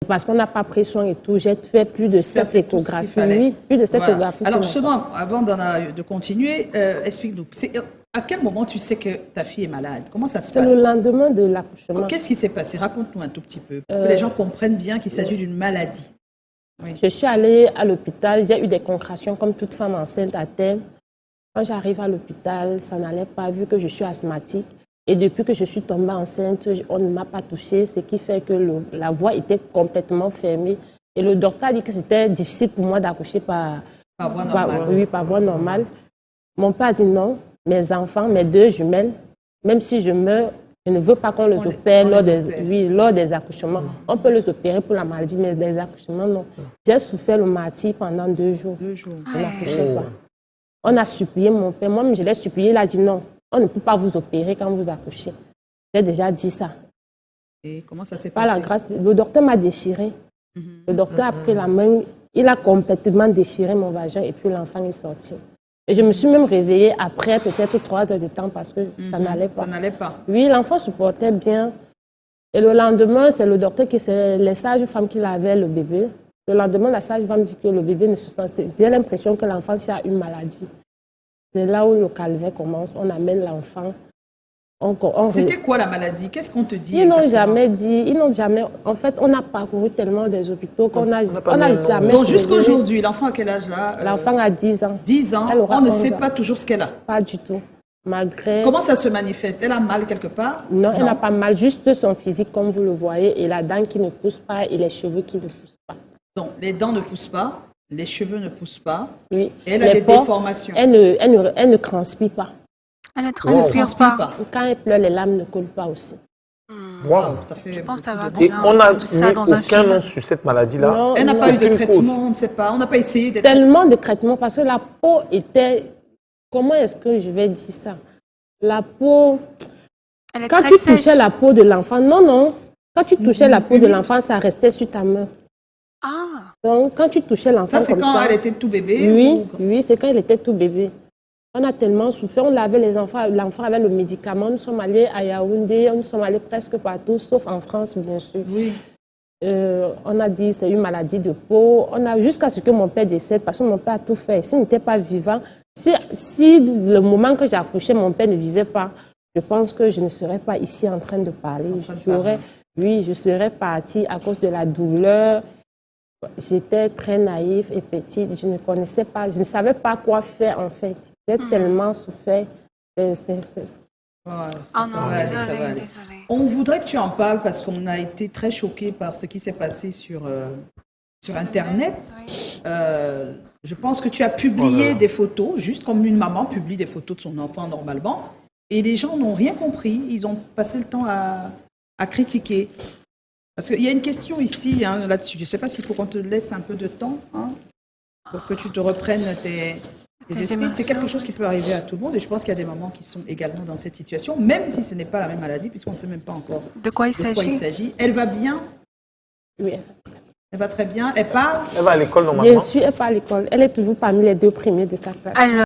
Parce qu'on n'a pas pris soin et tout. J'ai fait plus de 7 échographies. Oui, plus de 7 échographies. Alors justement, avant de continuer, explique-nous. À quel moment tu sais que ta fille est malade? Comment ça se passe? C'est le lendemain de l'accouchement. Qu'est-ce qui s'est passé? Raconte-nous un tout petit peu, pour que les gens comprennent bien qu'il s'agit d'une maladie. Oui. Je suis allée à l'hôpital, j'ai eu des contractions comme toute femme enceinte à terme. Quand j'arrive à l'hôpital, ça n'allait pas vu que je suis asthmatique. Et depuis que je suis tombée enceinte, on ne m'a pas touchée, ce qui fait que la voie était complètement fermée. Et le docteur a dit que c'était difficile pour moi d'accoucher par voie normale. Par voie normale. Mon père a dit non, mes enfants, mes 2 jumelles, même si je meurs, je ne veux pas qu'on les opère lors des accouchements. On peut les opérer pour la maladie, mais des accouchements, non. J'ai souffert le martyre pendant 2 jours. 2 jours. Je n'accouchais pas. On a supplié mon père. Moi-même, je l'ai supplié. Il a dit non, on ne peut pas vous opérer quand vous accouchez. J'ai déjà dit ça. Et comment ça s'est passé? Par la grâce, le docteur m'a déchiré. Le docteur a pris la main, il a complètement déchiré mon vagin et puis l'enfant est sorti. Et je me suis même réveillée après peut-être 3 heures de temps parce que ça n'allait pas. Ça n'allait pas. Oui, l'enfant se portait bien. Et le lendemain, c'est le docteur c'est les sages-femmes qui lavaient le bébé. Le lendemain, la sage-femme dit que le bébé ne se sentait. J'ai l'impression que l'enfant a une maladie. C'est là où le calvaire commence. On amène l'enfant. C'était quoi la maladie? Qu'est-ce qu'on te dit? Ils n'ont jamais dit. Ils n'ont jamais. En fait, on a parcouru tellement des hôpitaux qu'on n'a jamais. Donc jusqu'aujourd'hui, l'enfant à quel âge là? L'enfant a 10 ans. 10 ans. On ne sait pas toujours ce qu'elle a. Pas du tout. Malgré. Comment ça se manifeste? Elle a mal quelque part? Non, elle n'a pas mal. Juste son physique, comme vous le voyez, et la dent qui ne pousse pas et les cheveux qui ne poussent pas. Donc les dents ne poussent pas, les cheveux ne poussent pas. Oui. Et elle a des déformations. Elle ne transpire pas. Elle ne transpire pas. Quand elle pleure, les larmes ne coulent pas aussi. Wow. Je pense avoir Et déjà on n'a entendu ça dans un aucun film. nom sur cette maladie-là. Elle n'a pas eu de traitement, on ne sait pas. On n'a pas essayé d'être... Tellement de traitements parce que la peau était... Comment est-ce que je vais dire ça? La peau... Quand tu touchais la peau de l'enfant... Non. Quand tu touchais la peau de l'enfant, ça restait sur ta main. Ah. Donc, quand tu touchais l'enfant ça, c'est quand elle était tout bébé? Oui, c'est quand elle était tout bébé. On a tellement souffert, on lavait les enfants, l'enfant avait le médicament. Nous sommes allés à Yaoundé, nous sommes allés presque partout, sauf en France, bien sûr. Oui. On a dit c'est une maladie de peau. On a jusqu'à ce que mon père décède, parce que mon père a tout fait. S'il n'était pas vivant, si le moment que j'ai accouché, mon père ne vivait pas, je pense que je ne serais pas ici en train de parler. Je serais partie à cause de la douleur. J'étais très naïve et petite, je ne connaissais pas, je ne savais pas quoi faire en fait. J'ai tellement souffert. Désolée. On voudrait que tu en parles parce qu'on a été très choqués par ce qui s'est passé sur Internet. Oui. Je pense que tu as publié des photos, juste comme une maman publie des photos de son enfant normalement, et les gens n'ont rien compris. Ils ont passé le temps à critiquer. Parce qu'il y a une question ici, là-dessus. Je ne sais pas s'il faut qu'on te laisse un peu de temps pour que tu te reprennes tes esprits. C'est quelque chose qui peut arriver à tout le monde. Et je pense qu'il y a des mamans qui sont également dans cette situation, même si ce n'est pas la même maladie, puisqu'on ne sait même pas encore de quoi il s'agit. Elle va bien? Oui. Elle va très bien. Elle parle? Elle va à l'école normalement? Bien sûr, elle part à l'école. Elle est toujours parmi les 2 premiers de sa classe.